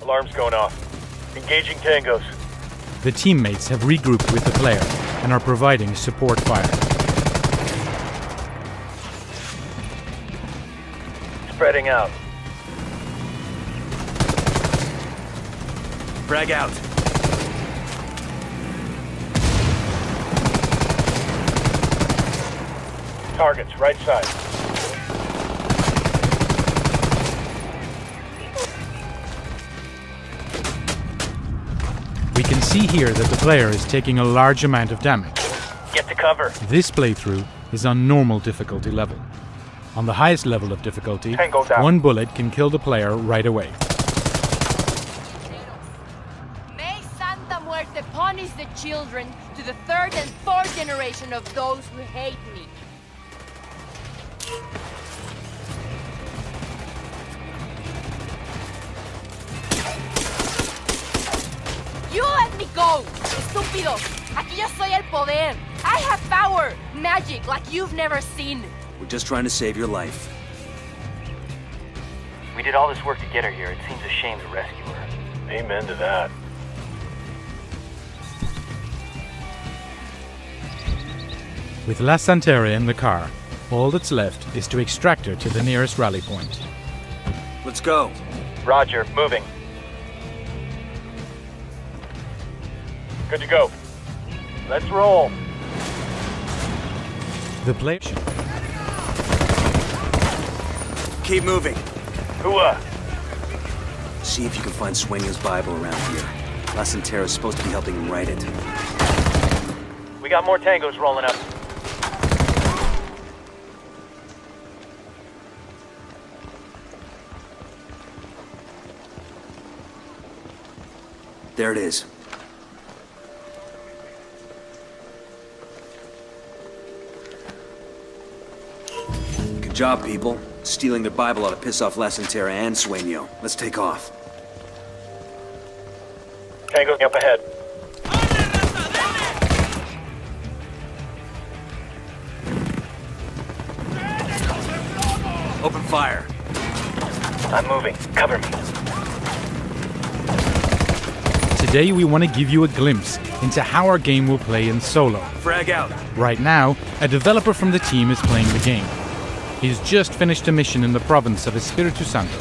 Alarm's going off. Engaging tangos. The teammates have regrouped with the player and are providing support fire. Spreading out. Frag out. Targets, right side. We can see here that the player is taking a large amount of damage. Get to cover. This playthrough is on normal difficulty level. On the highest level of difficulty, Tango down. one bullet can kill the player right away. May Santa Muerte punish the children to the third and fourth generation of those who hate me. You let me go, estúpido. Aquí yo soy el poder. I have power, magic like you've never seen. We're just trying to save your life. We did all this work to get her here. It seems a shame to rescue her. Amen to that. With La Santera in the car, all that's left is to extract her to the nearest rally point. Let's go. Roger, moving. Good to go. Let's roll. The player... Keep moving. Hooah! See if you can find Sueño's Bible around here. La Santera's supposed to be helping him write it. We got more tangos rolling up. There it is. Good job, people. Stealing their Bible ought to piss off La Santera and Sueño. Let's take off. Tango up ahead. Open fire. I'm moving. Cover me. Today we want to give you a glimpse into how our game will play in solo. Frag out. Right now, a developer from the team is playing the game. He's just finished a mission in the province of Espiritu Santo,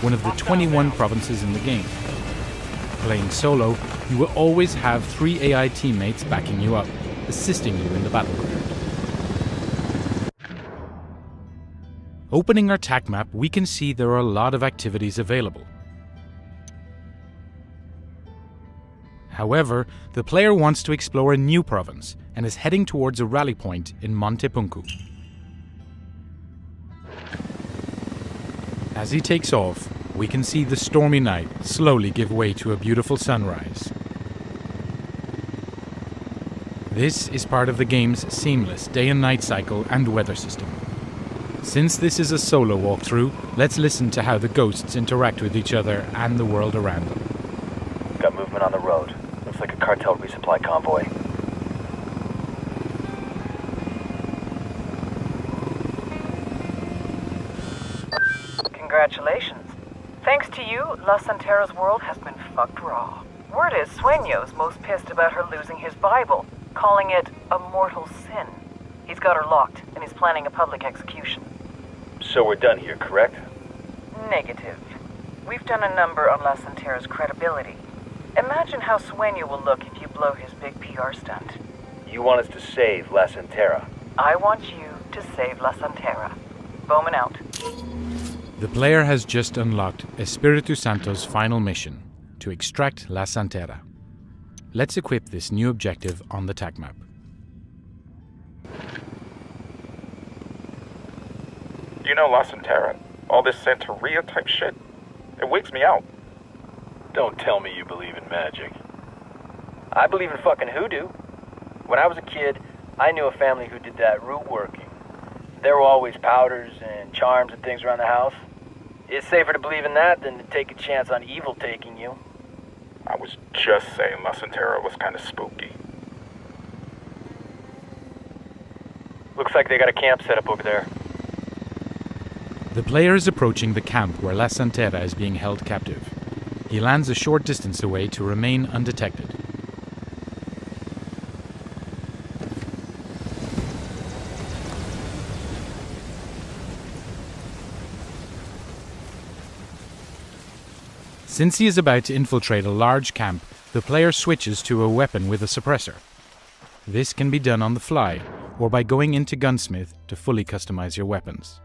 one of the 21 provinces in the game. Playing solo, you will always have 3 AI teammates backing you up, assisting you in the battleground. Opening our TAC map, we can see there are a lot of activities available. However, the player wants to explore a new province and is heading towards a rally point in Monte Punku. As he takes off, we can see the stormy night slowly give way to a beautiful sunrise. This is part of the game's seamless day and night cycle and weather system. Since this is a solo walkthrough, let's listen to how the ghosts interact with each other and the world around them. Got movement on the road. Looks like a cartel resupply convoy. Congratulations. Thanks to you, La Santera's world has been fucked raw. Word is Sueño's most pissed about her losing his Bible, calling it a mortal sin. He's got her locked, and he's planning a public execution. So we're done here, correct? Negative. We've done a number on La Santera's credibility. Imagine how Sueño will look if you blow his big PR stunt. You want us to save La Santera. I want you to save La Santera. Bowman out. The player has just unlocked Espiritu Santo's final mission, to extract La Santera. Let's equip this new objective on the TAC map. You know, La Santera, all this Santeria type shit, it wigs me out. Don't tell me you believe in magic. I believe in fucking hoodoo. When I was a kid, I knew a family who did that root working. There were always powders and charms and things around the house. It's safer to believe in that than to take a chance on evil taking you. I was just saying La Santera was kind of spooky. Looks like they got a camp set up over there. The player is approaching the camp where La Santera is being held captive. He lands a short distance away to remain undetected. Since he is about to infiltrate a large camp, the player switches to a weapon with a suppressor. This can be done on the fly, or by going into Gunsmith to fully customize your weapons.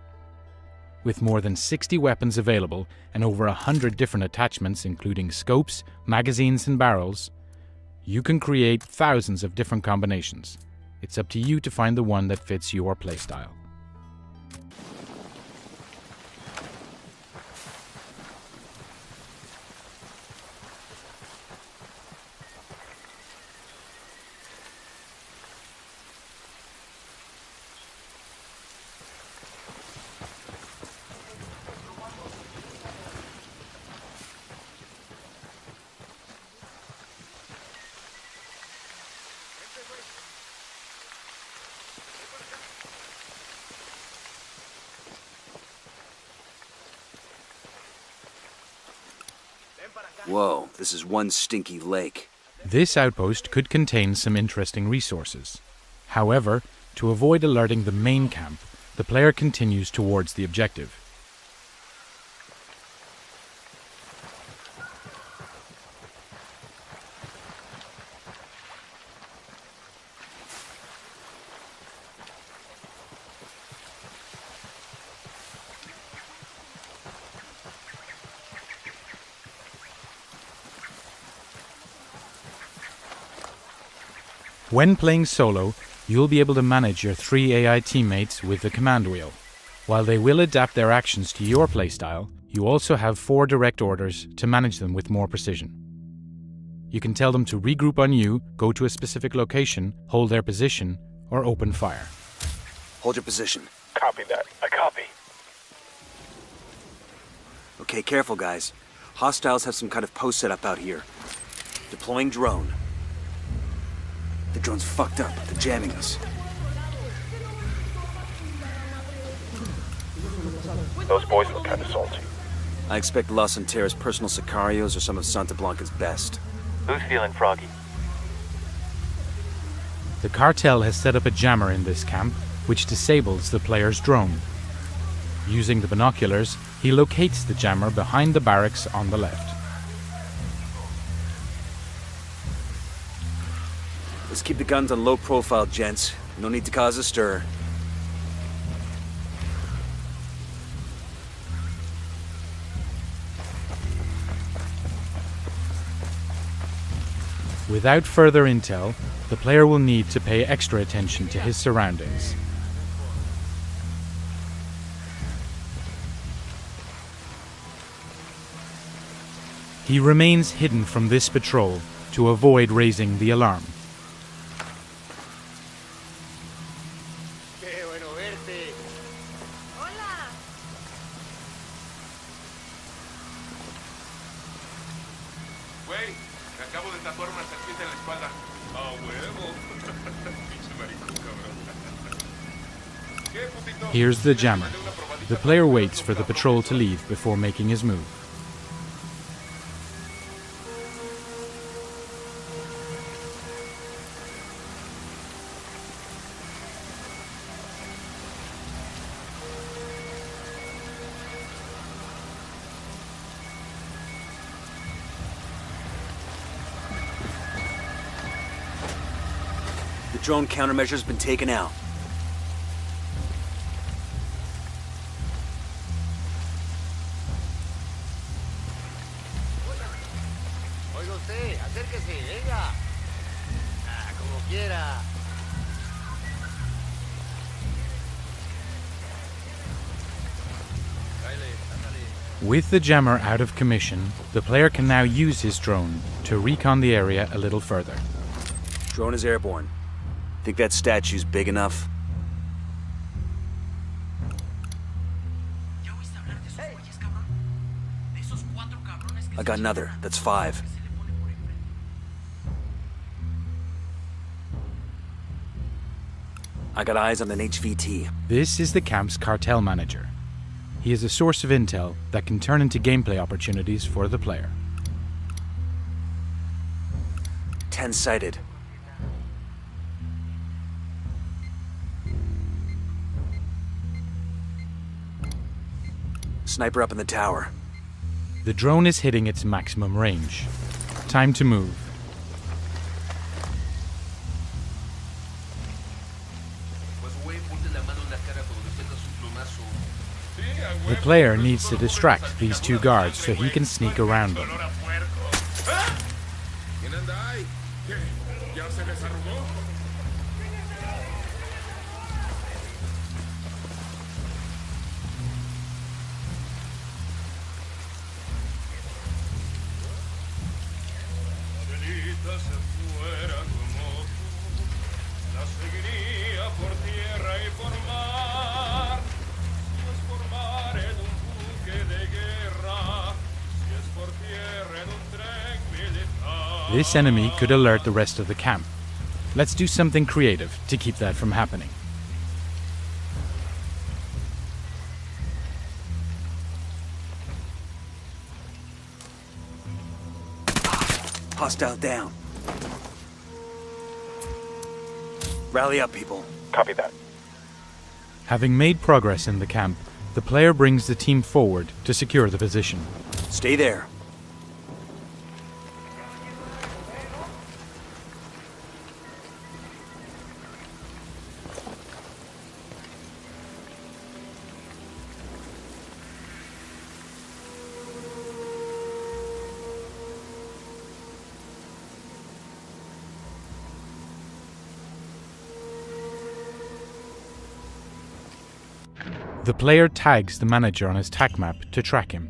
With more than 60 weapons available and over 100 different attachments including scopes, magazines and barrels, you can create thousands of different combinations. It's up to you to find the one that fits your playstyle. Whoa, this is one stinky lake. This outpost could contain some interesting resources. However, to avoid alerting the main camp, the player continues towards the objective. When playing solo, you'll be able to manage your 3 AI teammates with the command wheel. While they will adapt their actions to your playstyle, you also have 4 direct orders to manage them with more precision. You can tell them to regroup on you, go to a specific location, hold their position, or open fire. Hold your position. Copy that. I copy. Okay, careful guys. Hostiles have some kind of post set up out here. Deploying drone. The drone's fucked up. They're jamming us. Those boys look kind of salty. I expect Los Santeras' personal sicarios or some of Santa Blanca's best. Who's feeling froggy? The cartel has set up a jammer in this camp, which disables the player's drone. Using the binoculars, he locates the jammer behind the barracks on the left. Let's keep the guns on low profile, gents. No need to cause a stir. Without further intel, the player will need to pay extra attention to his surroundings. He remains hidden from this patrol to avoid raising the alarm. Here's the jammer. The player waits for the patrol to leave before making his move. The drone countermeasure's been taken out. With the jammer out of commission, the player can now use his drone to recon the area a little further. Drone is airborne. Think that statue's big enough? I got another. That's 5. I got eyes on an HVT. This is the camp's cartel manager. He is a source of intel that can turn into gameplay opportunities for the player. 10-sighted. Sniper up in the tower. The drone is hitting its maximum range. Time to move. The player needs to distract these two guards so he can sneak around them. This enemy could alert the rest of the camp. Let's do something creative to keep that from happening. Hostile down. Rally up, people. Copy that. Having made progress in the camp, the player brings the team forward to secure the position. Stay there. The player tags the manager on his tac map to track him.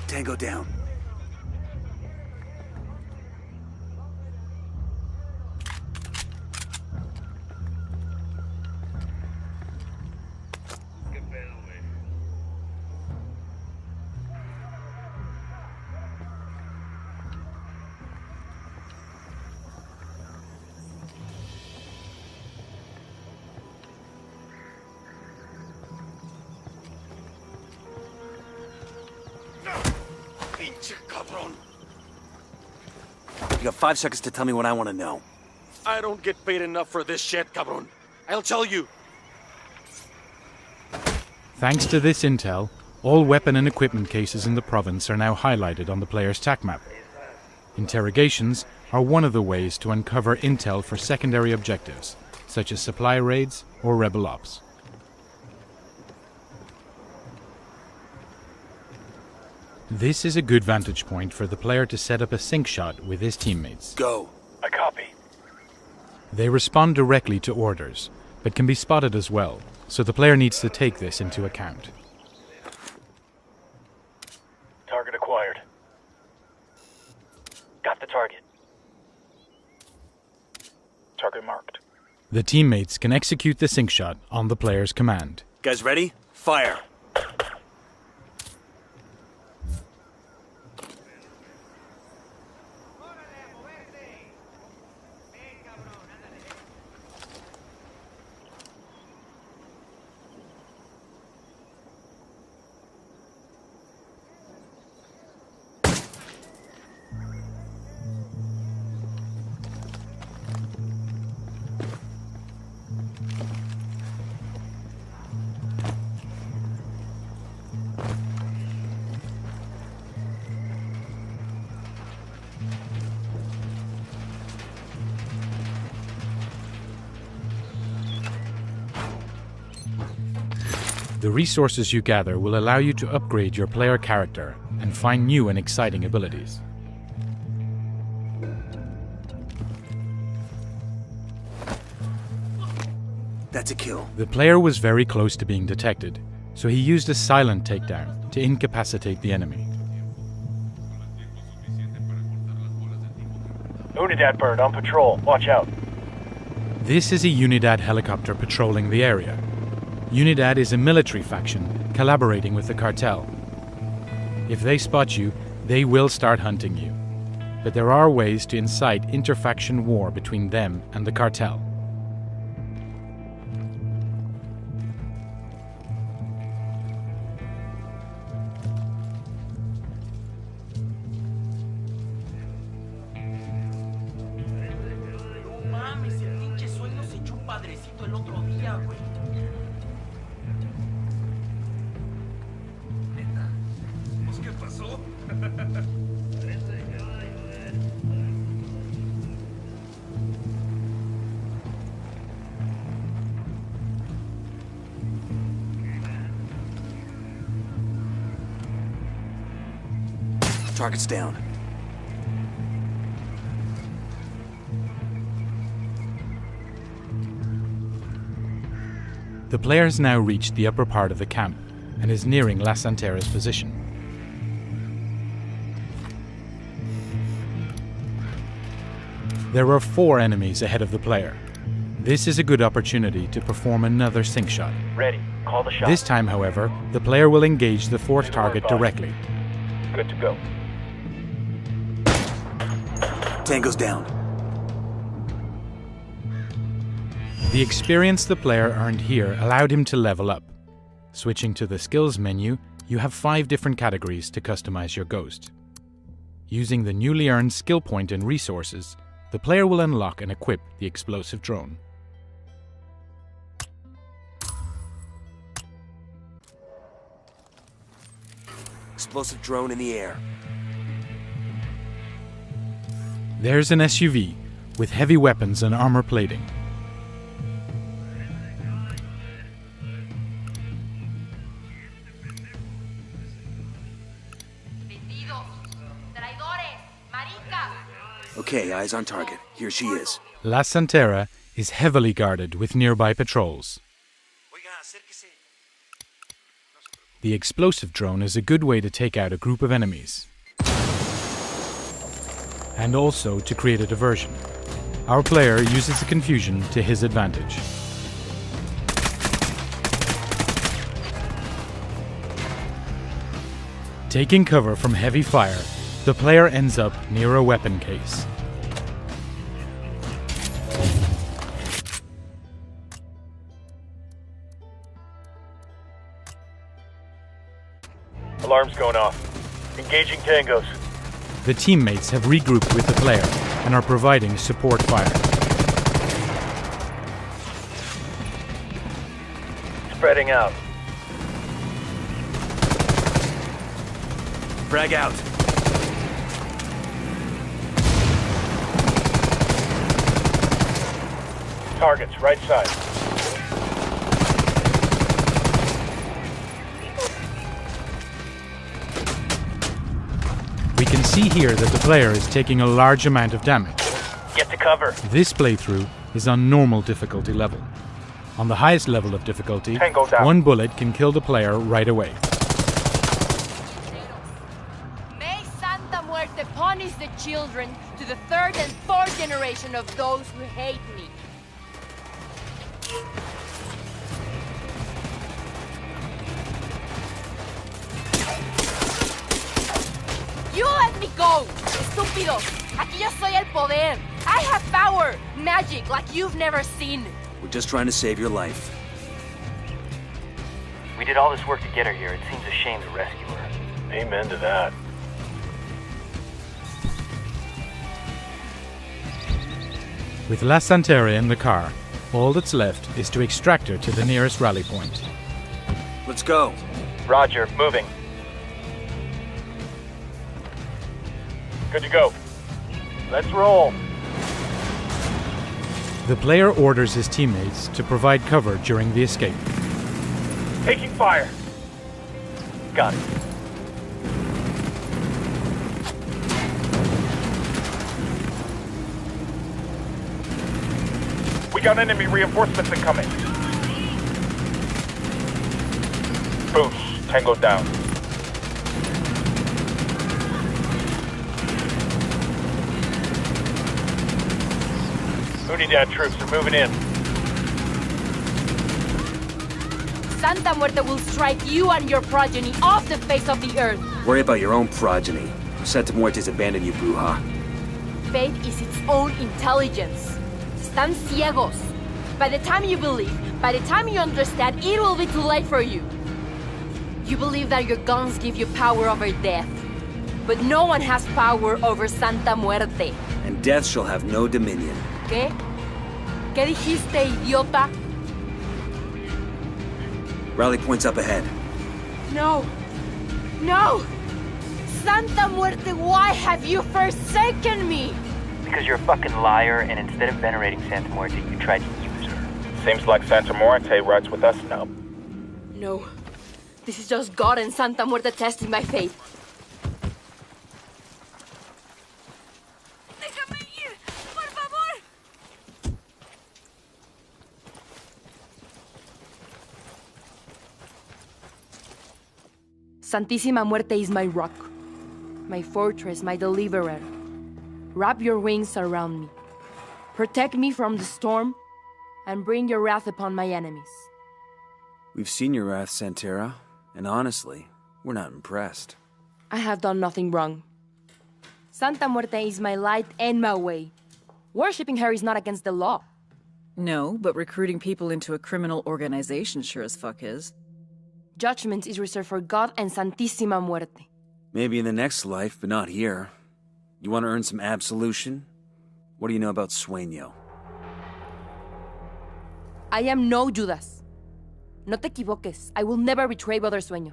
Tango down. You got 5 seconds to tell me what I want to know. I don't get paid enough for this shit, cabron. I'll tell you. Thanks to this intel, all weapon and equipment cases in the province are now highlighted on the player's tac map. Interrogations are one of the ways to uncover intel for secondary objectives, such as supply raids or rebel ops. This is a good vantage point for the player to set up a sync shot with his teammates. Go. I copy. They respond directly to orders, but can be spotted as well, so the player needs to take this into account. Target acquired. Got the target. Target marked. The teammates can execute the sync shot on the player's command. Guys ready? Fire. The resources you gather will allow you to upgrade your player character and find new and exciting abilities. That's a kill. The player was very close to being detected, so he used a silent takedown to incapacitate the enemy. Unidad bird on patrol. Watch out. This is a Unidad helicopter patrolling the area. Unidad is a military faction collaborating with the cartel. If they spot you, they will start hunting you. But there are ways to incite interfaction war between them and the cartel. Target's down. The player has now reached the upper part of the camp and is nearing La Santera's position. There are 4 enemies ahead of the player. This is a good opportunity to perform another sync shot. Ready. Call the shot. This time, however, the player will engage the 4th target directly. Good to go. Tango's down. The experience the player earned here allowed him to level up. Switching to the skills menu, you have 5 different categories to customize your ghost. Using the newly earned skill point and resources, the player will unlock and equip the explosive drone. Explosive drone in the air. There's an SUV with heavy weapons and armor plating. Okay, eyes on target. Here she is. La Santera is heavily guarded with nearby patrols. The explosive drone is a good way to take out a group of enemies. And also to create a diversion. Our player uses the confusion to his advantage. Taking cover from heavy fire, the player ends up near a weapon case. Alarm's going off. Engaging tangos. The teammates have regrouped with the player and are providing support fire. Spreading out. Frag out. Targets, right side. We can see here that the player is taking a large amount of damage. Get to cover. This playthrough is on normal difficulty level. On the highest level of difficulty, Tango down. 1 bullet can kill the player right away. May Santa Muerte punish the children to the 3rd and 4th generation of those who hate me. You let me go, estúpidos. Aquí yo soy el poder. I have power, magic like you've never seen. We're just trying to save your life. We did all this work to get her here. It seems a shame to rescue her. Amen to that. With La Santera in the car, all that's left is to extract her to the nearest rally point. Let's go. Roger, moving. Good to go. Let's roll. The player orders his teammates to provide cover during the escape. Taking fire. Got it. We got enemy reinforcements incoming. Boosh, Tango down. Unidad troops are moving in. Santa Muerte will strike you and your progeny off the face of the earth. Worry about your own progeny. Santa Muerte's abandoned you, Bruja. Faith is its own intelligence. Están ciegos. By the time you believe, by the time you understand, it will be too late for you. You believe that your guns give you power over death. But no one has power over Santa Muerte. And death shall have no dominion. ¿Qué? ¿Qué dijiste, idiota? Rally point's up ahead. No. No! Santa Muerte, why have you forsaken me? Because you're a fucking liar, and instead of venerating Santa Muerte, you tried to use her. Seems like Santa Muerte rides with us now. No. This is just God and Santa Muerte testing my faith. Déjame ir, por favor. Santísima Muerte is my rock, my fortress, my deliverer. Wrap your wings around me. Protect me from the storm, and bring your wrath upon my enemies. We've seen your wrath, Santera, and honestly, we're not impressed. I have done nothing wrong. Santa Muerte is my light and my way. Worshipping her is not against the law. No, but recruiting people into a criminal organization sure as fuck is. Judgment is reserved for God and Santísima Muerte. Maybe in the next life, but not here. You want to earn some absolution? What do you know about Sueño? I am no Judas. No te equivoques. I will never betray Brother Sueño.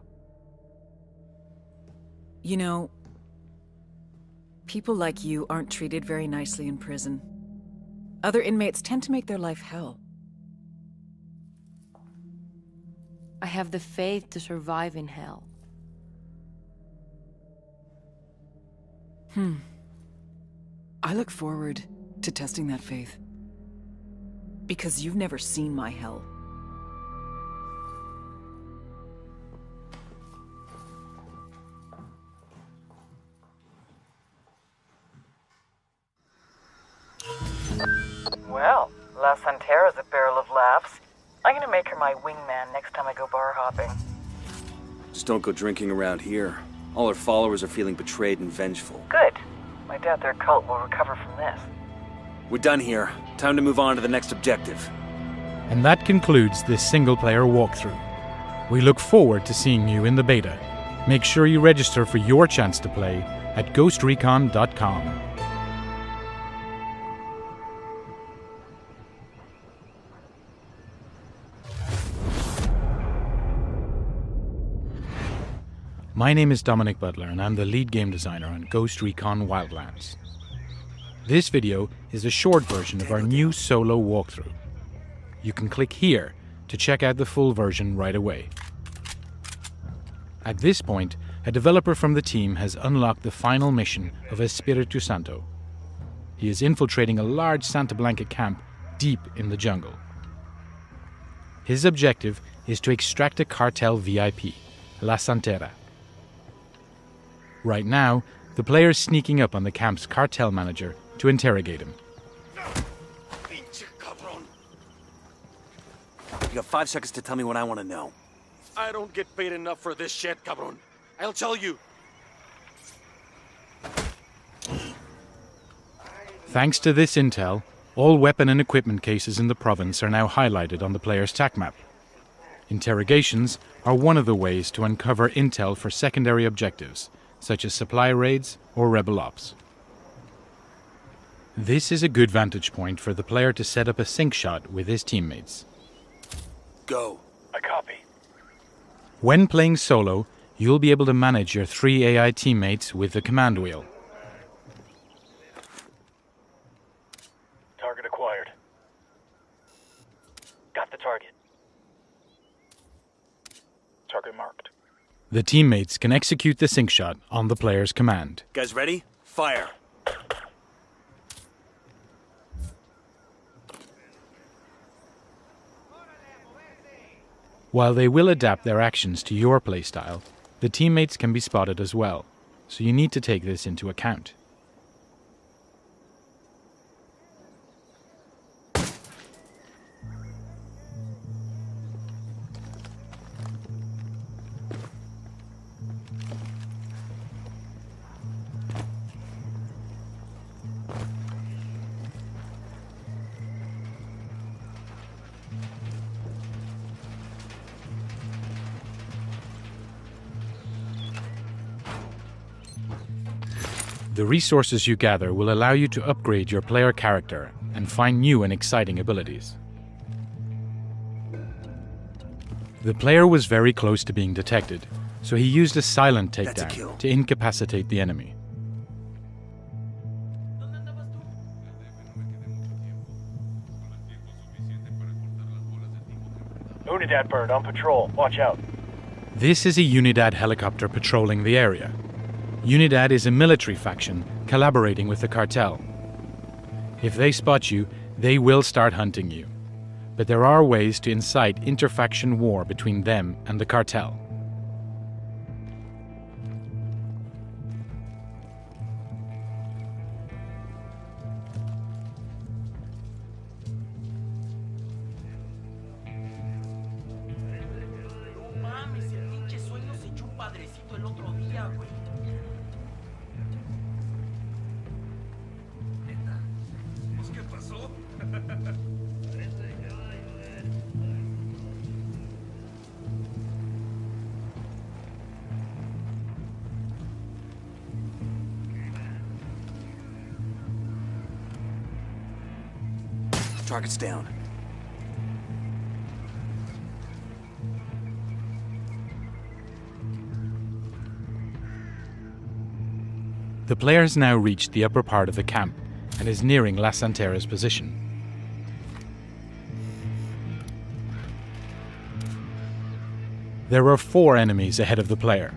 You know, people like you aren't treated very nicely in prison. Other inmates tend to make their life hell. I have the faith to survive in hell. I look forward to testing that faith. Because you've never seen my hell. Well, La Santera's a barrel of laughs. I'm gonna make her my wingman next time I go bar hopping. Just don't go drinking around here. All her followers are feeling betrayed and vengeful. Good. I doubt their cult will recover from this. We're done here. Time to move on to the next objective. And that concludes this single-player walkthrough. We look forward to seeing you in the beta. Make sure you register for your chance to play at ghostrecon.com. My name is Dominic Butler, and I'm the lead game designer on Ghost Recon Wildlands. This video is a short version of our new solo walkthrough. You can click here to check out the full version right away. At this point, a developer from the team has unlocked the final mission of Espiritu Santo. He is infiltrating a large Santa Blanca camp deep in the jungle. His objective is to extract a cartel VIP, La Santera. Right now, the player is sneaking up on the camp's cartel manager to interrogate him. You got 5 seconds to tell me what I want to know. I don't get paid enough for this shit, cabron. I'll tell you. Thanks to this intel, all weapon and equipment cases in the province are now highlighted on the player's TAC map. Interrogations are one of the ways to uncover intel for secondary objectives, such as supply raids or rebel ops. This is a good vantage point for the player to set up a sync shot with his teammates. Go. I copy. When playing solo, you'll be able to manage your 3 AI teammates with the command wheel. Target acquired. Got the target. Target marked. The teammates can execute the sync shot on the player's command. Guys ready? Fire. While they will adapt their actions to your playstyle, the teammates can be spotted as well, so you need to take this into account. The resources you gather will allow you to upgrade your player character and find new and exciting abilities. The player was very close to being detected, so he used a silent takedown to incapacitate the enemy. Unidad bird on patrol. Watch out. This is a Unidad helicopter patrolling the area. Unidad is a military faction collaborating with the cartel. If they spot you, they will start hunting you. But there are ways to incite interfaction war between them and the cartel. Target's down. The player has now reached the upper part of the camp and is nearing La Santera's position. There are 4 enemies ahead of the player.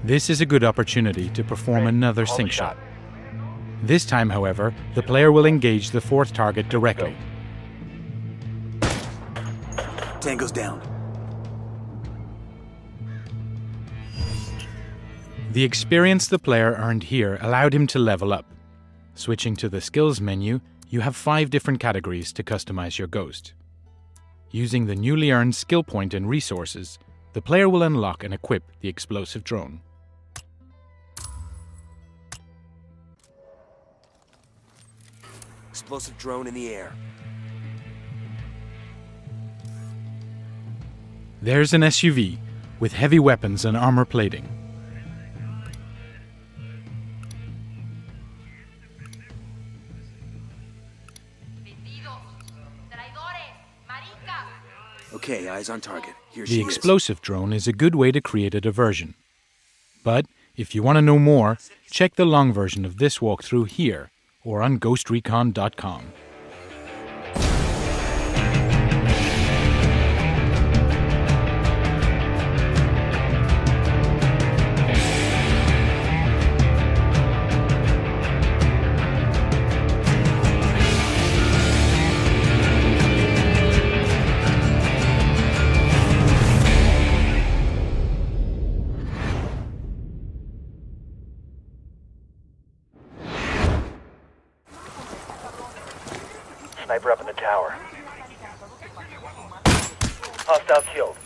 This is a good opportunity to perform another sync shot. This time, however, the player will engage the 4th target directly. Tango's down. The experience the player earned here allowed him to level up. Switching to the skills menu, you have 5 different categories to customize your ghost. Using the newly earned skill point and resources, the player will unlock and equip the explosive drone. Explosive drone in the air. There's an SUV with heavy weapons and armor plating. Okay, eyes on target. Here The she is. explosive drone is a good way to create a diversion. But if you want to know more, check the long version of this walkthrough here or on GhostRecon.com. Sniper up in the tower. Hostile killed.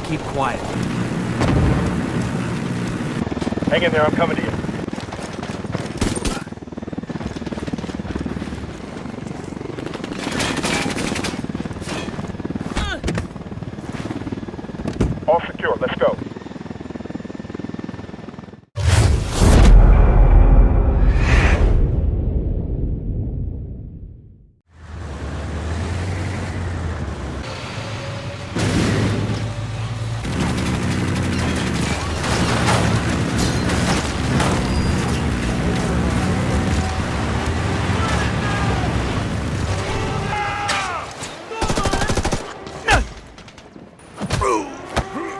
Keep quiet. Hang in there, I'm coming to you. All secure, let's go.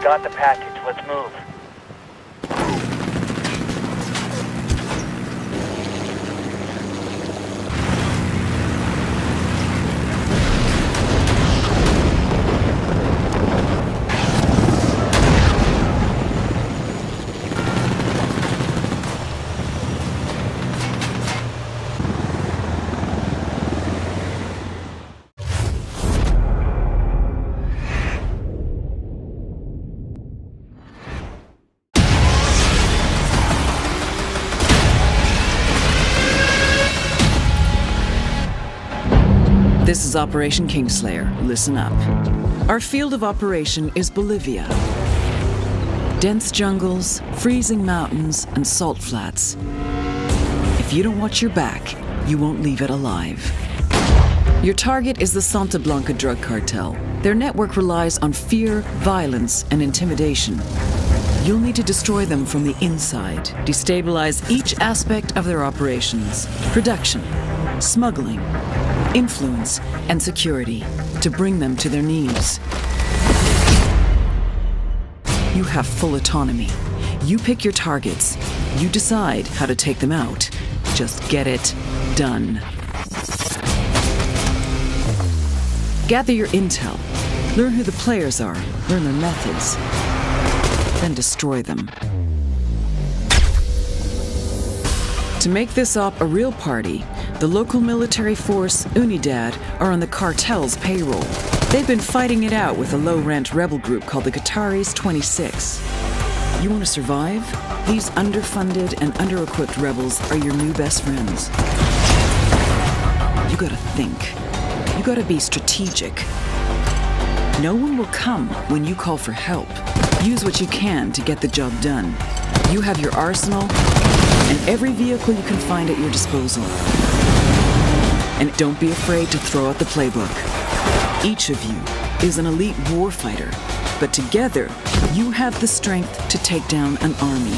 Got the package, let's move. is Operation Kingslayer. Listen up. Our field of operation is Bolivia. Dense jungles, freezing mountains, and salt flats. If you don't watch your back, you won't leave it alive. Your target is the Santa Blanca drug cartel. Their network relies on fear, violence, and intimidation. You'll need to destroy them from the inside, destabilize each aspect of their operations, production, smuggling, influence, and security, to bring them to their knees. You have full autonomy. You pick your targets. You decide how to take them out. Just get it done. Gather your intel. Learn who the players are. Learn their methods. Then destroy them. To make this op a real party, the local military force, Unidad, are on the cartel's payroll. They've been fighting it out with a low-rent rebel group called the Qataris 26. You want to survive? These underfunded and under-equipped rebels are your new best friends. You gotta think. You gotta be strategic. No one will come when you call for help. Use what you can to get the job done. You have your arsenal and every vehicle you can find at your disposal. And don't be afraid to throw out the playbook. Each of you is an elite warfighter, but together you have the strength to take down an army.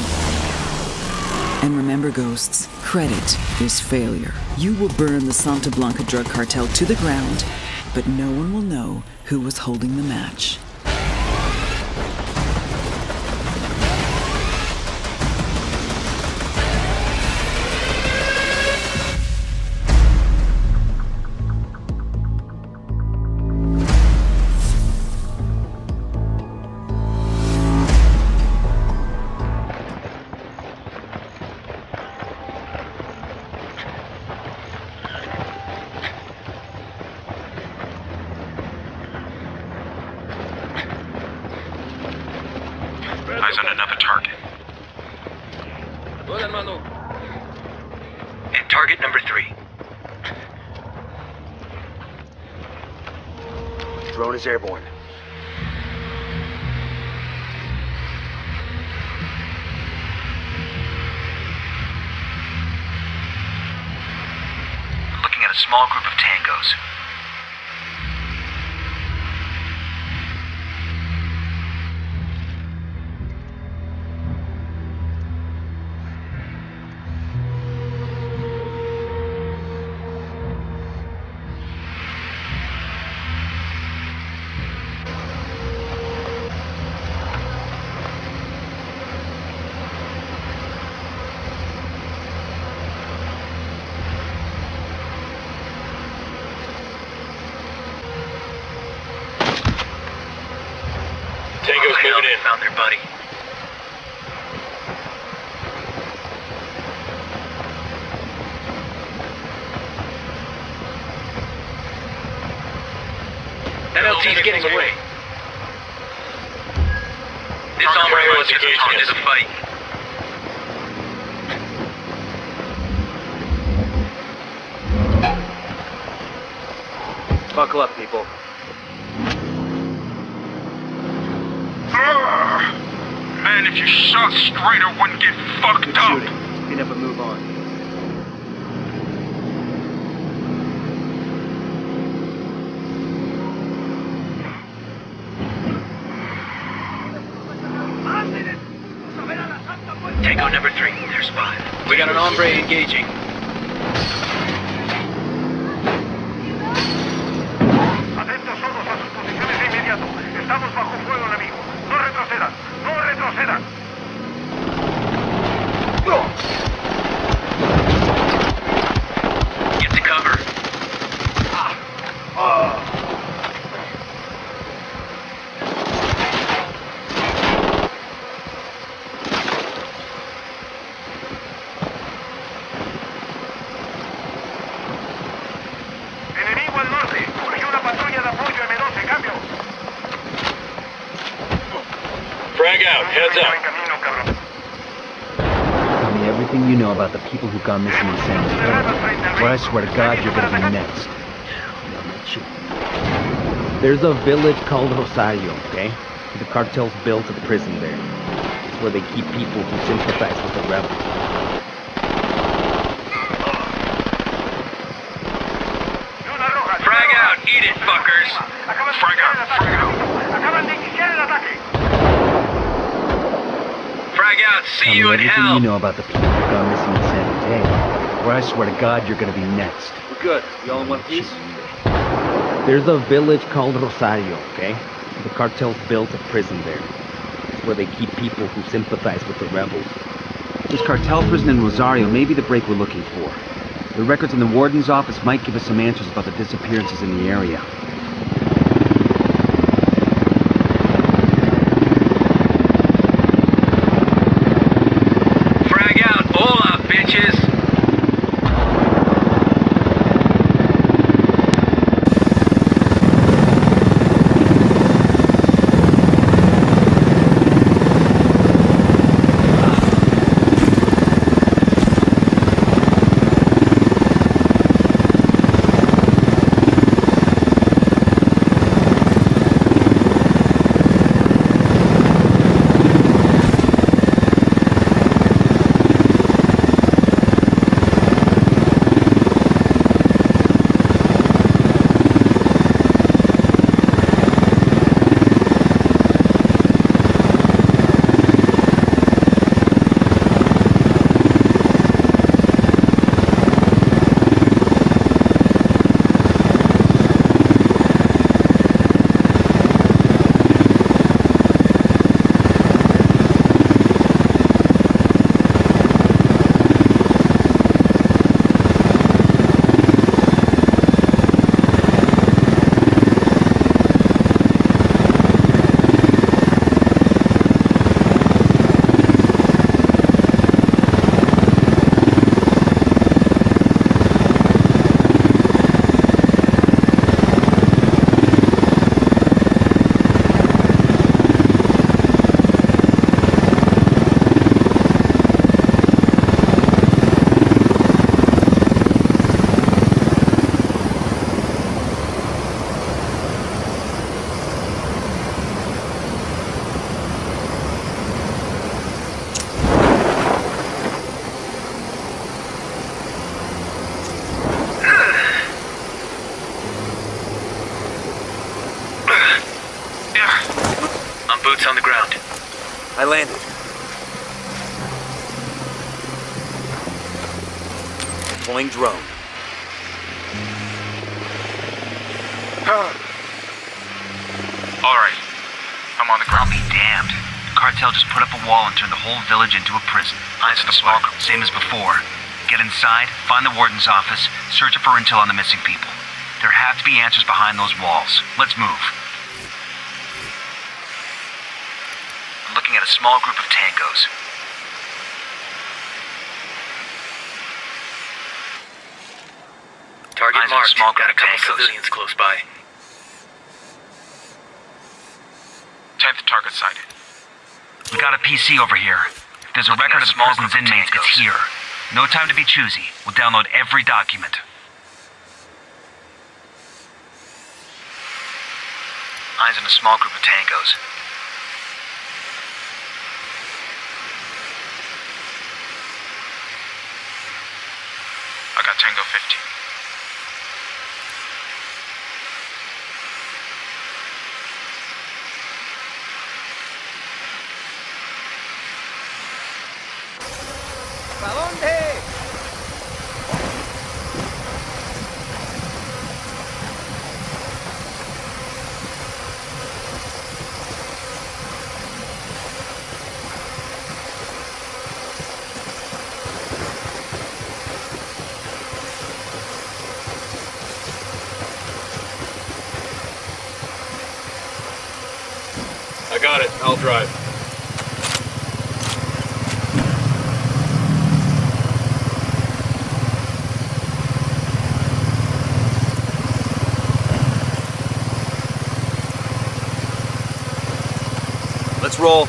And remember, ghosts, credit is failure. You will burn the Santa Blanca drug cartel to the ground, but no one will know who was holding the match. Eyes on another target. And target number 3. Drone is airborne. Looking at a small group of tangos. Tango's moving in. Found their buddy. MLT's getting away. This hombre wants to get into the fight. Buckle up, people. Man, if you shot straight, I wouldn't get fucked up. Clean up and move on. Tango number 3, there's 5. We got an hombre engaging. Atentos todos a sus posiciones de inmediato. Estamos bajo fuego enemigo. No retrocedan. No retrocedan. Get to cover. Enemigo al norte. Surgió una patrulla de apoyo M12. Cambio. Frag out. Heads up. En camino, cabrón. Tell me everything you know about the people who gone missing in San Antonio. Or I swear to God you're gonna be next. I'll let you There's a village called Rosario, okay? The cartel's built a prison there. It's where they keep people who sympathize with the rebels. Frag out, eat it, fuckers. Frag out, frag out. Acaban de iniciar el ataque. Frag out, see Tell you me in everything hell. you know about the people who got missing in San Mateo, or I swear to God you're gonna be next. We're good. You all in one piece? There's a village called Rosario, okay? The cartel's built a prison there. It's where they keep people who sympathize with the rebels. This cartel prison in Rosario may be the break we're looking for. The records in the warden's office might give us some answers about the disappearances in the area. Frag out, hola, bitches. Boots on the ground. I landed. Deploying drone. Alright. I'm on the ground. I'll be damned. The cartel just put up a wall and turned the whole village into a prison. Eyes to the small group, same as before. Get inside, find the warden's office, search for intel on the missing people. There have to be answers behind those walls. Let's move. I'm looking at a small group of tangos. Target Eyes on a marked. small group Got a of couple tangos. civilians close by. 10th target sighted. We got a PC over here. If there's a record of the prison's inmates, it's here. No time to be choosy. We'll download every document. Eyes on a small group of tangos. I got Tango 15. I got it. I'll drive. Let's roll.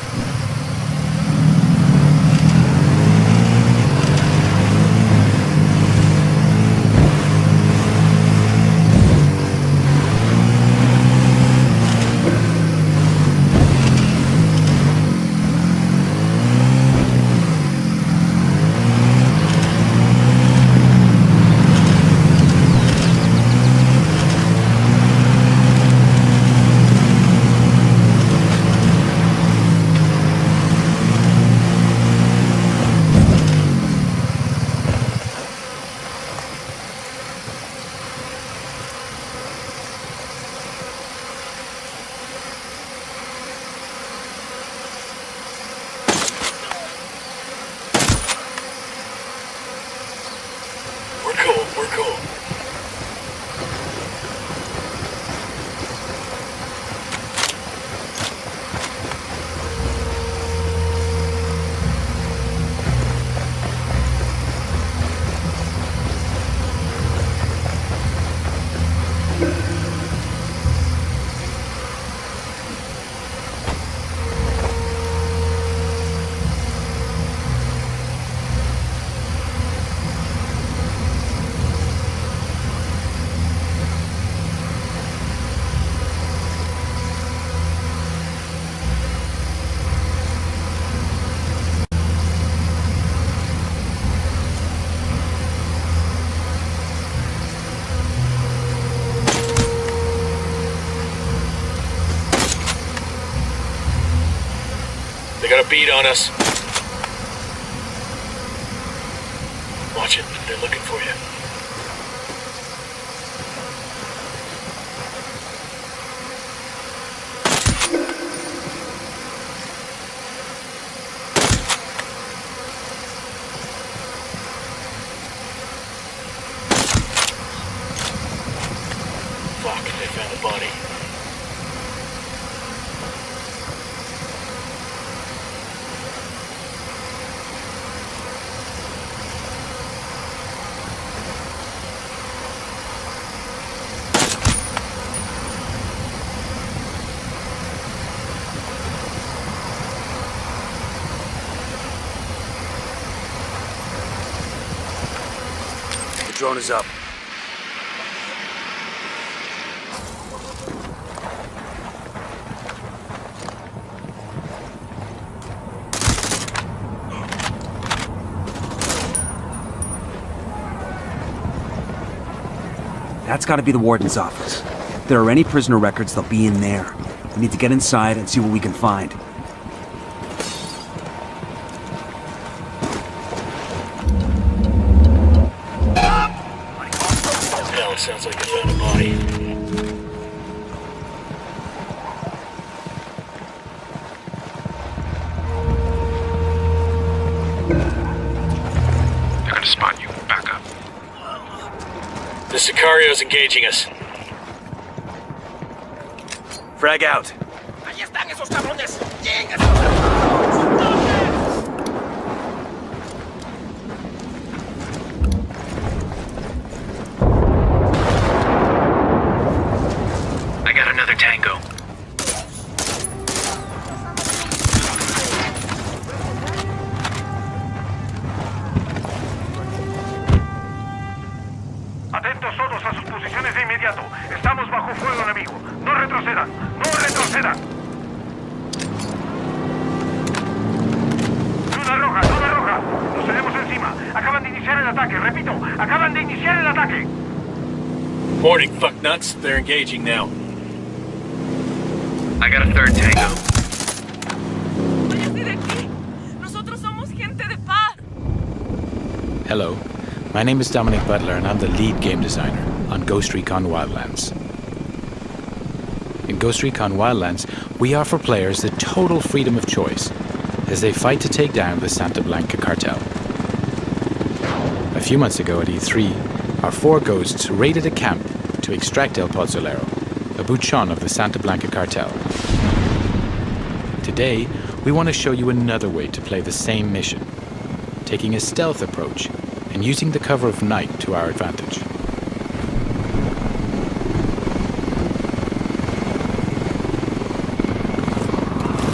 got a beat on us. Watch it. They're looking for you. Fuck, they found a body. The drone is up. That's gotta be the warden's office. If there are any prisoner records, they'll be in there. We need to get inside and see what we can find. Hell, it sounds like they found a body. They're gonna spot you. Back up. The Sicario's engaging us. Frag out. ¡Ahí están esos cabrones! I got another tango. Atentos todos a sus posiciones de inmediato. Estamos bajo fuego enemigo. No retrocedan. No retrocedan. Luna roja, luna roja. Nos tenemos encima. Acaban de iniciar el ataque. Repito, acaban de iniciar el ataque. Morning, fucknuts. They're engaging now. I got a third tango. Váyase de aquí. Nosotros somos gente de paz. Hello, my name is Dominic Butler and I'm the lead game designer on Ghost Recon Wildlands. In Ghost Recon Wildlands, we offer players the total freedom of choice as they fight to take down the Santa Blanca cartel. A few months ago at E3, our 4 ghosts raided a camp to extract El Pozzolero, a bouchon of the Santa Blanca cartel. Today, we want to show you another way to play the same mission, taking a stealth approach and using the cover of night to our advantage.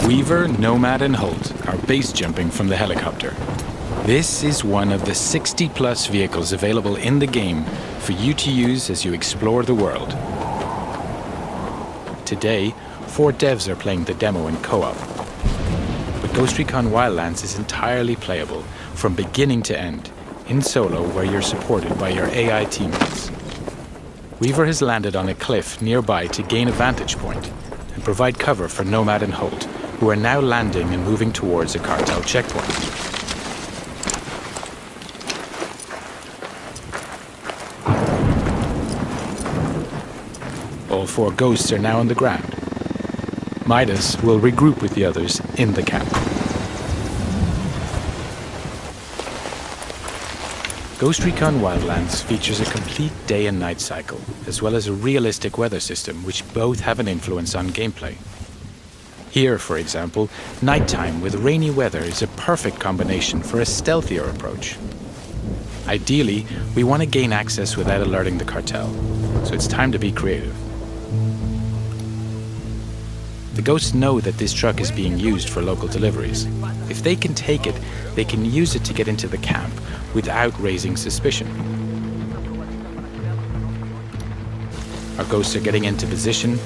Weaver, Nomad and Holt are base jumping from the helicopter. This is one of the 60-plus vehicles available in the game for you to use as you explore the world. Today, 4 devs are playing the demo in co-op. But Ghost Recon Wildlands is entirely playable from beginning to end, in solo where you're supported by your AI teammates. Weaver has landed on a cliff nearby to gain a vantage point and provide cover for Nomad and Holt, who are now landing and moving towards a cartel checkpoint. All 4 ghosts are now on the ground. Midas will regroup with the others in the camp. Ghost Recon Wildlands features a complete day and night cycle, as well as a realistic weather system which both have an influence on gameplay. Here, for example, nighttime with rainy weather is a perfect combination for a stealthier approach. Ideally, we want to gain access without alerting the cartel, so it's time to be creative. The ghosts know that this truck is being used for local deliveries. If they can take it, they can use it to get into the camp without raising suspicion. Our ghosts are getting into position,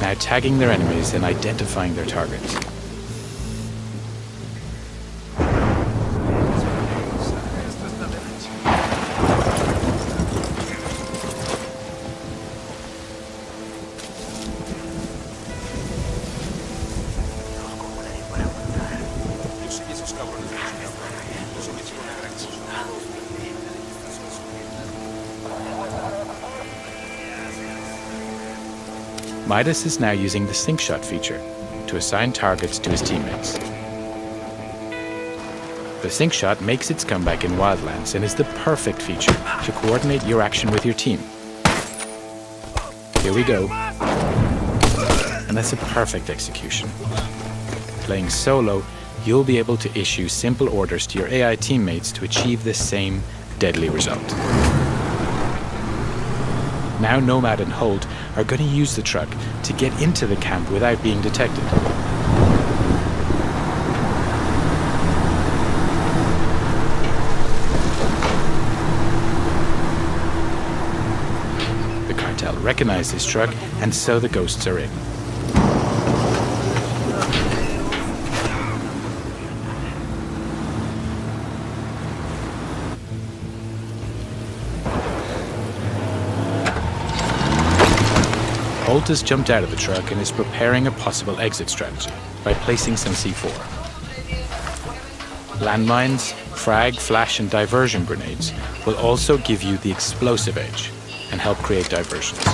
now tagging their enemies and identifying their targets. Midas is now using the sync shot feature to assign targets to his teammates. The sync shot makes its comeback in Wildlands and is the perfect feature to coordinate your action with your team. Here we go. And that's a perfect execution. Playing solo, you'll be able to issue simple orders to your AI teammates to achieve the same deadly result. Now Nomad and Holt are going to use the truck to get into the camp without being detected. The cartel recognize this truck, and so the ghosts are in. Holt has jumped out of the truck and is preparing a possible exit strategy by placing some C4. Landmines, frag, flash, and diversion grenades will also give you the explosive edge and help create diversions.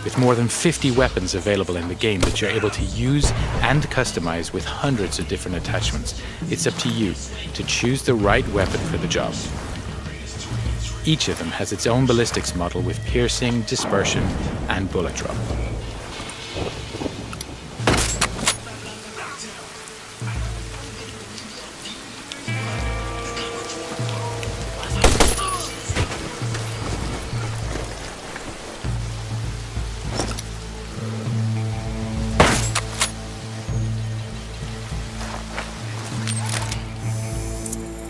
With more than 50 weapons available in the game that you're able to use and customize with hundreds of different attachments, it's up to you to choose the right weapon for the job. Each of them has its own ballistics model with piercing, dispersion, and bullet drop.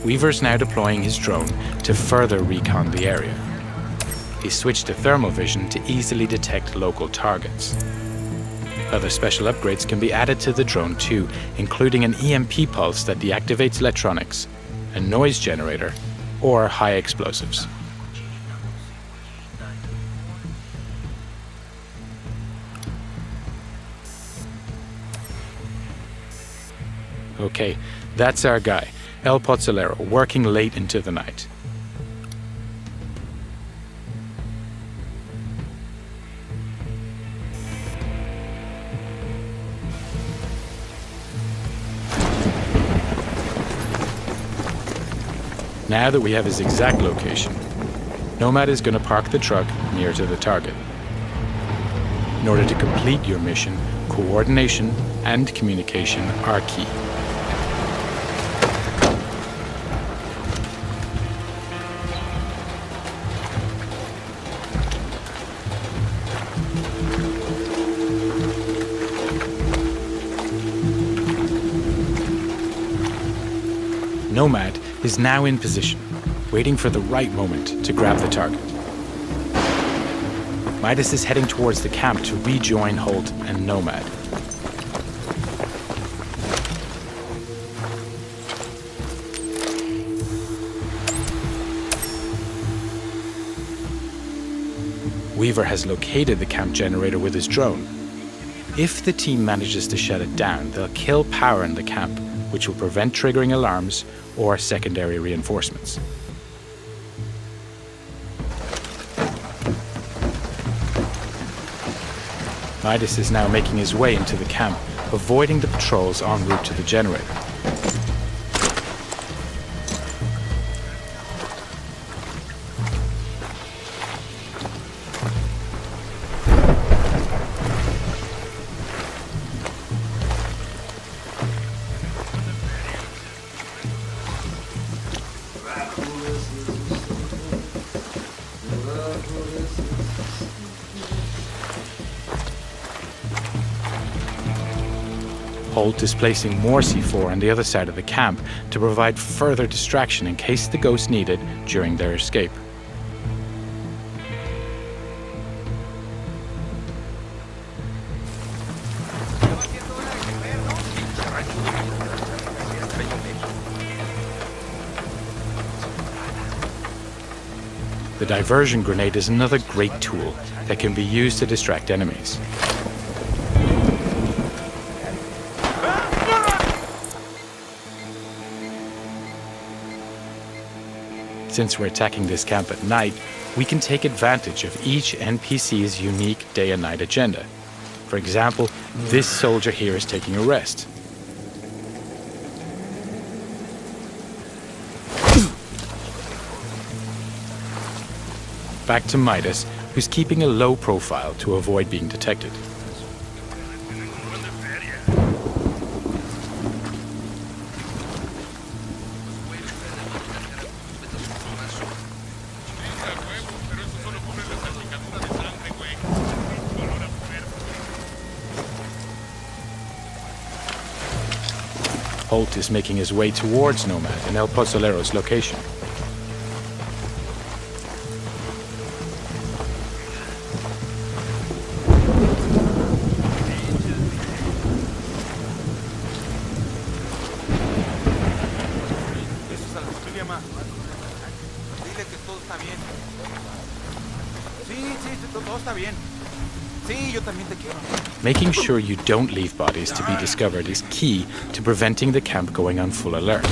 Weaver's now deploying his drone to further recon the area. He's switched to thermal vision to easily detect local targets. Other special upgrades can be added to the drone too, including an EMP pulse that deactivates electronics, a noise generator, or high explosives. Okay, that's our guy. El Pozzolero, working late into the night. Now that we have his exact location, Nomad is going to park the truck near to the target. In order to complete your mission, coordination and communication are key. Nomad is now in position, waiting for the right moment to grab the target. Midas is heading towards the camp to rejoin Holt and Nomad. Weaver has located the camp generator with his drone. If the team manages to shut it down, they'll kill power in the camp, which will prevent triggering alarms or secondary reinforcements. Midas is now making his way into the camp, avoiding the patrols en route to the generator. Holt is placing more C4 on the other side of the camp to provide further distraction in case the ghosts need it during their escape. The diversion grenade is another great tool that can be used to distract enemies. Since we're attacking this camp at night, we can take advantage of each NPC's unique day and night agenda. For example, this soldier here is taking a rest. Back to Midas, who's keeping a low profile to avoid being detected. Holt is making his way towards Nomad and El Pozolero's location. Making sure you don't leave bodies to be discovered is key to preventing the camp going on full alert.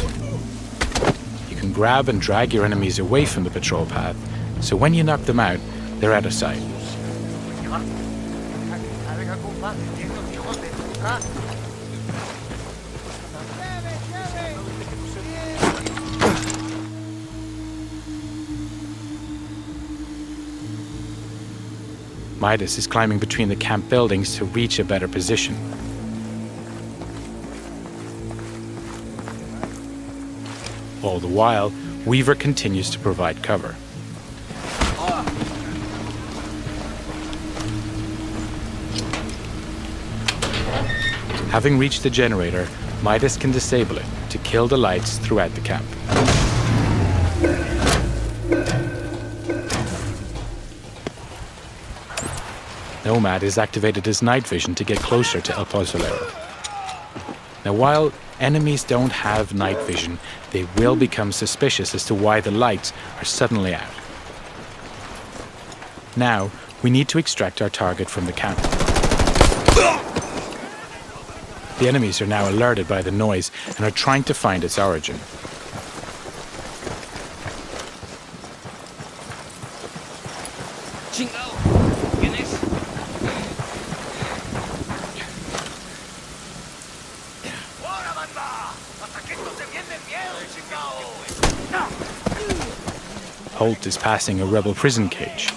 You can grab and drag your enemies away from the patrol path, so when you knock them out, they're out of sight. Midas is climbing between the camp buildings to reach a better position. All the while, Weaver continues to provide cover. Having reached the generator, Midas can disable it to kill the lights throughout the camp. Nomad has activated his night vision to get closer to El Pozolero. Now, while enemies don't have night vision, they will become suspicious as to why the lights are suddenly out. Now, we need to extract our target from the camp. The enemies are now alerted by the noise and are trying to find its origin. Holt is passing a rebel prison cage.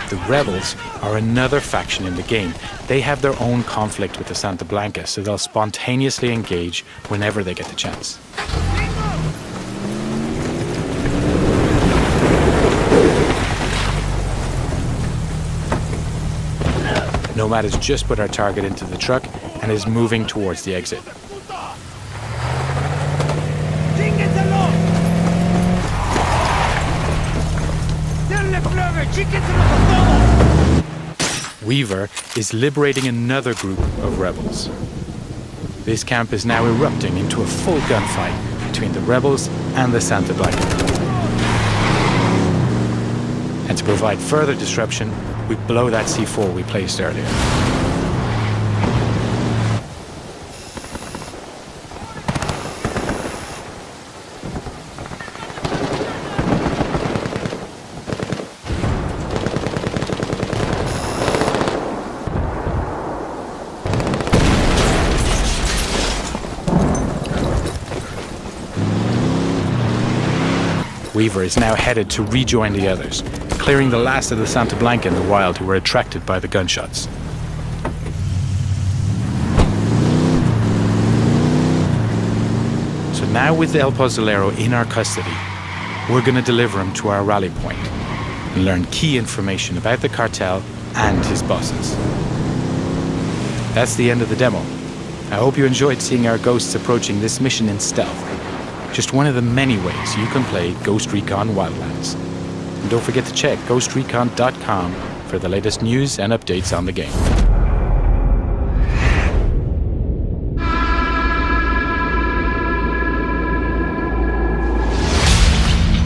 The rebels are another faction in the game. They have their own conflict with the Santa Blanca, so they'll spontaneously engage whenever they get the chance. Nomad has just put our target into the truck and is moving towards the exit. Weaver is liberating another group of rebels. This camp is now erupting into a full gunfight between the rebels and the Santa Blanca. And to provide further disruption, we blow that C4 we placed earlier. Weaver is now headed to rejoin the others, clearing the last of the Santa Blanca in the wild who were attracted by the gunshots. So now with El Pozolero in our custody, we're going to deliver him to our rally point and learn key information about the cartel and his bosses. That's the end of the demo. I hope you enjoyed seeing our ghosts approaching this mission in stealth. Just one of the many ways you can play Ghost Recon Wildlands. And don't forget to check ghostrecon.com for the latest news and updates on the game.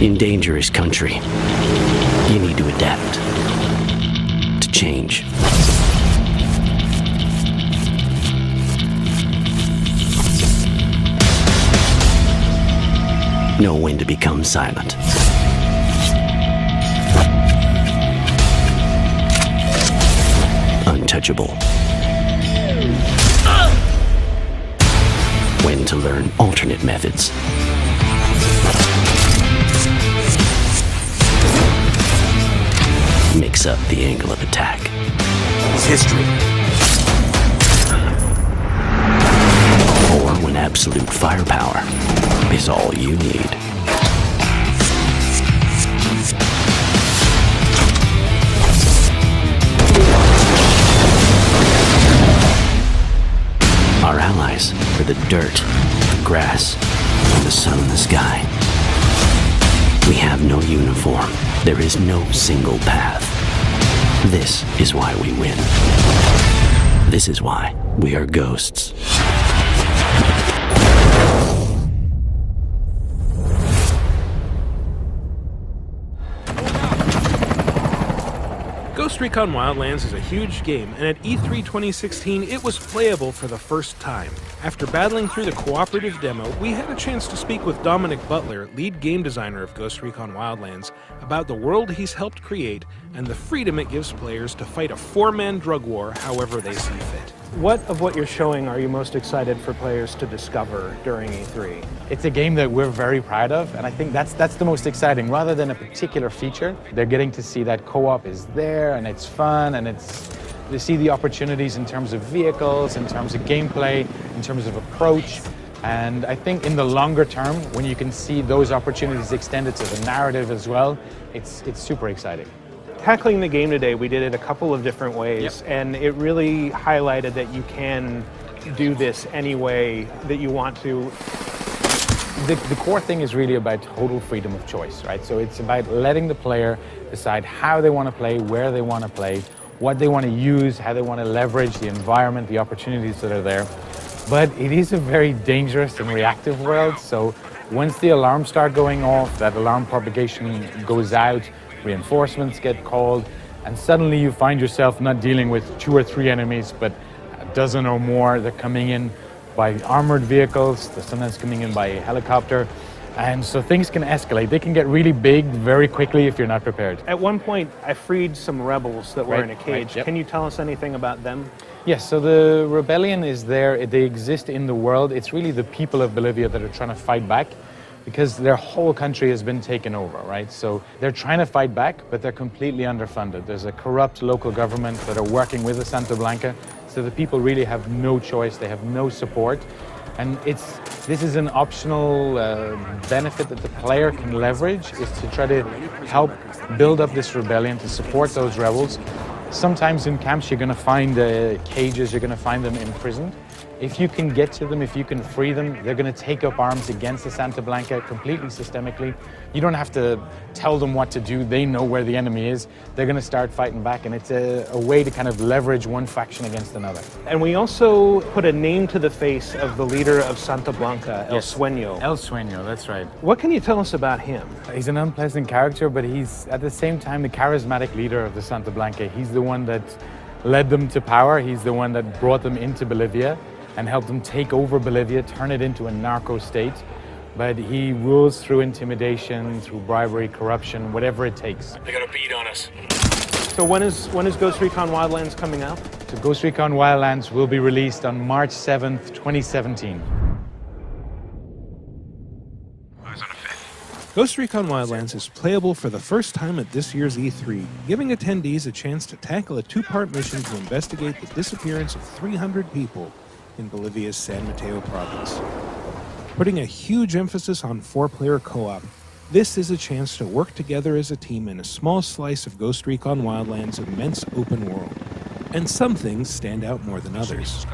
In dangerous country, you need to adapt, to change. Know when to become silent. untouchable. When to learn alternate methods. Mix up the angle of attack. It's history. Or when absolute firepower is all you need. Our allies are the dirt, the grass, and the sun in the sky. We have no uniform. There is no single path. This is why we win. This is why we are ghosts. Ghost Recon Wildlands is a huge game, and at E3 2016 it was playable for the first time. After battling through the cooperative demo, we had a chance to speak with Dominic Butler, lead game designer of Ghost Recon Wildlands, about the world he's helped create and the freedom it gives players to fight a four-man drug war however they see fit. What of what you're showing are you most excited for players to discover during E3? It's a game that we're very proud of, and I think that's the most exciting. Rather than a particular feature, they're getting to see that co-op is there, and it's fun, and they see the opportunities in terms of vehicles, in terms of gameplay, in terms of approach. And I think in the longer term, when you can see those opportunities extended to the narrative as well, it's super exciting. Tackling the game today, we did it a couple of different ways, and it really highlighted that you can do this any way that you want to. The core thing is really about total freedom of choice, right? So it's about letting the player decide how they want to play, where they want to play, what they want to use, how they want to leverage the environment, the opportunities that are there. But it is a very dangerous and reactive world, so once the alarms start going off, that alarm propagation goes out, reinforcements get called, and suddenly you find yourself not dealing with 2 or 3 enemies, but a dozen or more. They're coming in by armored vehicles, they're sometimes coming in by helicopter, and so things can escalate. They can get really big very quickly if you're not prepared. At one point, I freed some rebels that were in a cage. Right, yep. Can you tell us anything about them? Yes, so the rebellion is there. They exist in the world. It's really the people of Bolivia that are trying to fight back, because their whole country has been taken over, right? So they're trying to fight back, but they're completely underfunded. There's a corrupt local government that are working with the Santa Blanca, so the people really have no choice, they have no support. And this is an optional benefit that the player can leverage, is to try to help build up this rebellion, to support those rebels. Sometimes in camps you're gonna find cages, you're gonna find them imprisoned. If you can get to them, if you can free them, they're going to take up arms against the Santa Blanca completely systemically. You don't have to tell them what to do. They know where the enemy is. They're going to start fighting back, and it's a way to kind of leverage one faction against another. And we also put a name to the face of the leader of Santa Blanca, El Sueño. El Sueño, that's right. What can you tell us about him? He's an unpleasant character, but he's at the same time the charismatic leader of the Santa Blanca. He's the one that led them to power. He's the one that brought them into Bolivia and help them take over Bolivia, turn it into a narco state. But he rules through intimidation, through bribery, corruption, whatever it takes. They got a beat on us. So when is Ghost Recon Wildlands coming out? So Ghost Recon Wildlands will be released on March 7th, 2017. Ghost Recon Wildlands is playable for the first time at this year's E3, giving attendees a chance to tackle a 2-part mission to investigate the disappearance of 300 people in Bolivia's San Mateo province. Putting a huge emphasis on 4-player co-op, this is a chance to work together as a team in a small slice of Ghost Recon Wildlands' immense open world. And some things stand out more than others.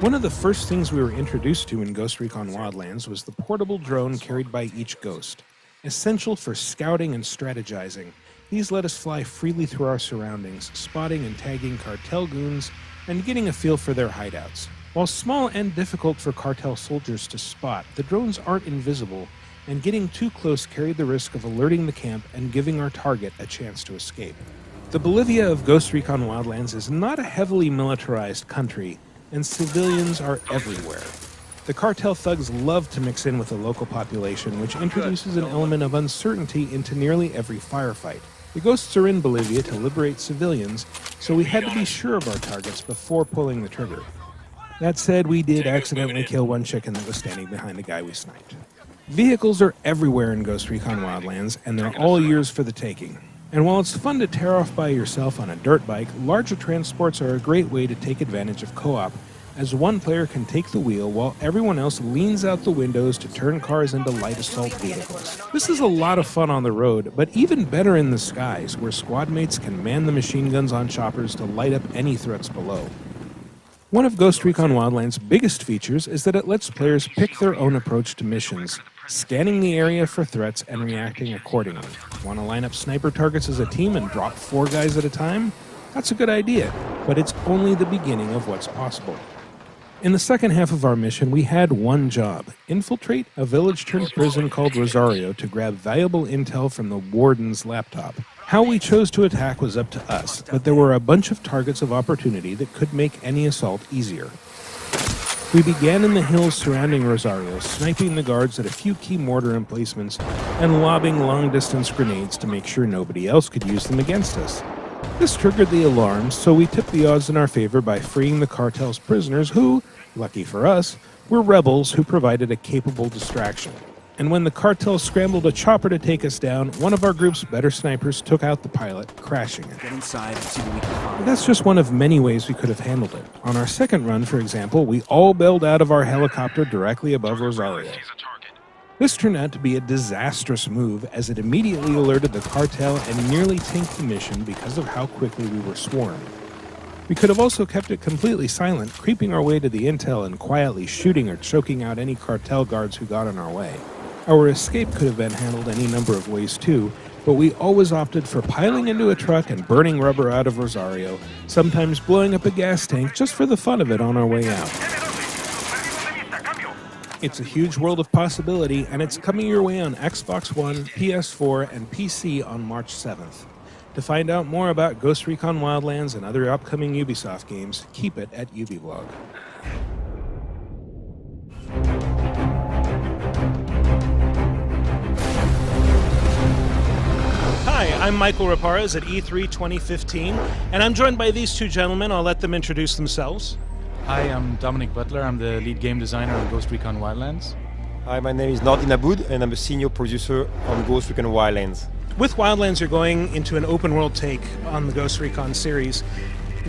One of the first things we were introduced to in Ghost Recon Wildlands was the portable drone carried by each ghost. Essential for scouting and strategizing, these let us fly freely through our surroundings, spotting and tagging cartel goons and getting a feel for their hideouts. While small and difficult for cartel soldiers to spot, the drones aren't invisible, and getting too close carried the risk of alerting the camp and giving our target a chance to escape. The Bolivia of Ghost Recon Wildlands is not a heavily militarized country, and civilians are everywhere. The cartel thugs love to mix in with the local population, which introduces an element of uncertainty into nearly every firefight. The Ghosts are in Bolivia to liberate civilians, so we had to be sure of our targets before pulling the trigger. That said, we did accidentally kill one chicken that was standing behind the guy we sniped. Vehicles are everywhere in Ghost Recon Wildlands, and they're all yours for the taking. And while it's fun to tear off by yourself on a dirt bike, larger transports are a great way to take advantage of co-op, as one player can take the wheel while everyone else leans out the windows to turn cars into light assault vehicles. This is a lot of fun on the road, but even better in the skies, where squad mates can man the machine guns on choppers to light up any threats below. One of Ghost Recon Wildlands' biggest features is that it lets players pick their own approach to missions, scanning the area for threats and reacting accordingly. Want to line up sniper targets as a team and drop 4 guys at a time? That's a good idea, but it's only the beginning of what's possible. In the second half of our mission, we had one job: infiltrate a village-turned-prison called Rosario to grab valuable intel from the warden's laptop. How we chose to attack was up to us, but there were a bunch of targets of opportunity that could make any assault easier. We began in the hills surrounding Rosario, sniping the guards at a few key mortar emplacements and lobbing long-distance grenades to make sure nobody else could use them against us. This triggered the alarms, so we tipped the odds in our favor by freeing the cartel's prisoners who, lucky for us, were rebels who provided a capable distraction. And when the cartel scrambled a chopper to take us down, one of our group's better snipers took out the pilot, crashing it. Get inside and see what we can find. That's just one of many ways we could have handled it. On our second run, for example, we all bailed out of our helicopter directly above Rosario. This turned out to be a disastrous move, as it immediately alerted the cartel and nearly tanked the mission because of how quickly we were swarmed. We could have also kept it completely silent, creeping our way to the intel and quietly shooting or choking out any cartel guards who got in our way. Our escape could have been handled any number of ways too, but we always opted for piling into a truck and burning rubber out of Rosario, sometimes blowing up a gas tank just for the fun of it on our way out. It's a huge world of possibility, and it's coming your way on Xbox One, PS4, and PC on March 7th. To find out more about Ghost Recon Wildlands and other upcoming Ubisoft games, keep it at UbiVlog. Hi, I'm Michael Raparez at E3 2015, and I'm joined by these two gentlemen. I'll let them introduce themselves. Hi, I'm Dominic Butler. I'm the lead game designer on Ghost Recon Wildlands. Hi, my name is Nordin Aboud, and I'm a senior producer on Ghost Recon Wildlands. With Wildlands, you're going into an open world take on the Ghost Recon series.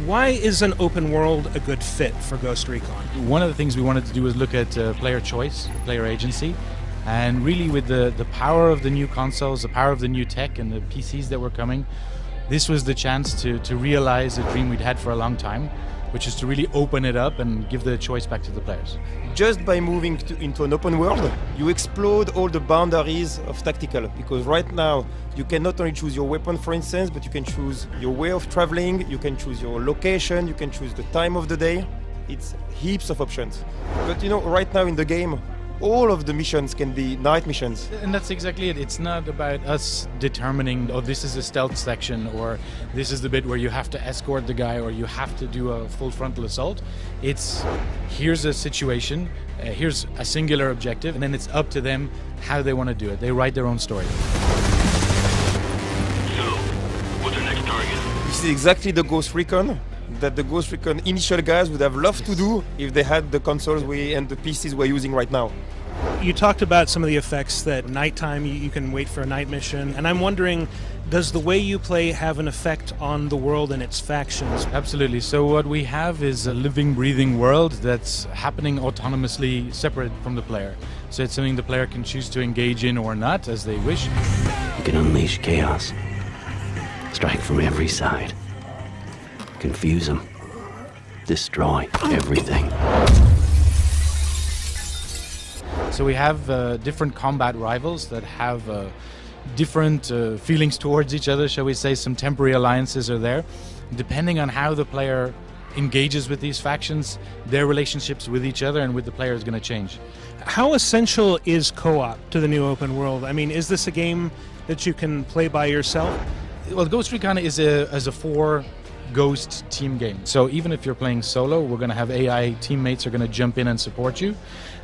Why is an open world a good fit for Ghost Recon? One of the things we wanted to do was look at player choice, player agency, and really with the power of the new consoles, the power of the new tech and the PCs that were coming, this was the chance to realize a dream we'd had for a long time, which is to really open it up and give the choice back to the players. Just by moving into an open world, you explode all the boundaries of tactical, because right now you can not only choose your weapon, for instance, but you can choose your way of traveling, you can choose your location, you can choose the time of the day. It's heaps of options. But you know, right now in the game, all of the missions can be night missions. And that's exactly it. It's not about us determining, oh, this is a stealth section, or this is the bit where you have to escort the guy, or you have to do a full frontal assault. It's, here's a situation, here's a singular objective, and then it's up to them how they want to do it. They write their own story. So, what's our next target? This is exactly the Ghost Recon that the Ghost Recon initial guys would have loved to do if they had the consoles and the PCs we're using right now. You talked about some of the effects that nighttime you can wait for a night mission, and I'm wondering, does the way you play have an effect on the world and its factions? Absolutely. So what we have is a living, breathing world that's happening autonomously, separate from the player. So it's something the player can choose to engage in or not, as they wish. You can unleash chaos, strike from every side, confuse them, destroy everything. So we have different combat rivals that have different feelings towards each other, shall we say. Some temporary alliances are there. Depending on how the player engages with these factions, their relationships with each other and with the player is going to change. How essential is co-op to the new open world? I mean, is this a game that you can play by yourself? Well, Ghost Recon is a 4 Ghost team game. So even if you're playing solo, we're going to have AI teammates are going to jump in and support you.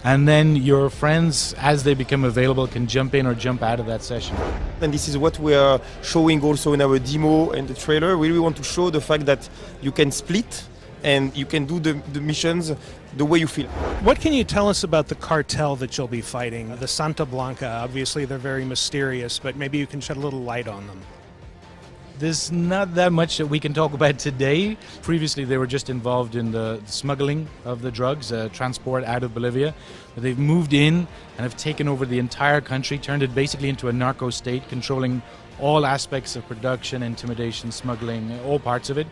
And then your friends, as they become available, can jump in or jump out of that session. And this is what we are showing also in our demo and the trailer. We really want to show the fact that you can split and you can do the missions the way you feel. What can you tell us about the cartel that you'll be fighting? The Santa Blanca, obviously they're very mysterious, but maybe you can shed a little light on them. There's not that much that we can talk about today. Previously, they were just involved in the smuggling of the drugs, transport out of Bolivia. But they've moved in and have taken over the entire country, turned it basically into a narco state, controlling all aspects of production, intimidation, smuggling, all parts of it.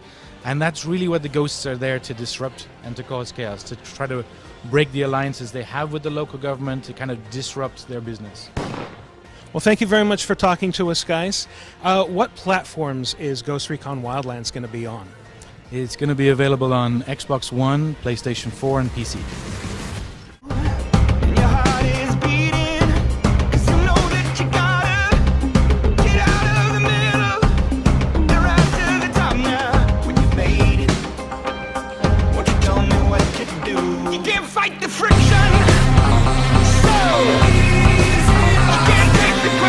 And that's really what the Ghosts are there to disrupt and to cause chaos, to try to break the alliances they have with the local government, to kind of disrupt their business. Well, thank you very much for talking to us, guys. What platforms is Ghost Recon Wildlands going to be on? It's going to be available on Xbox One, PlayStation 4, and PC.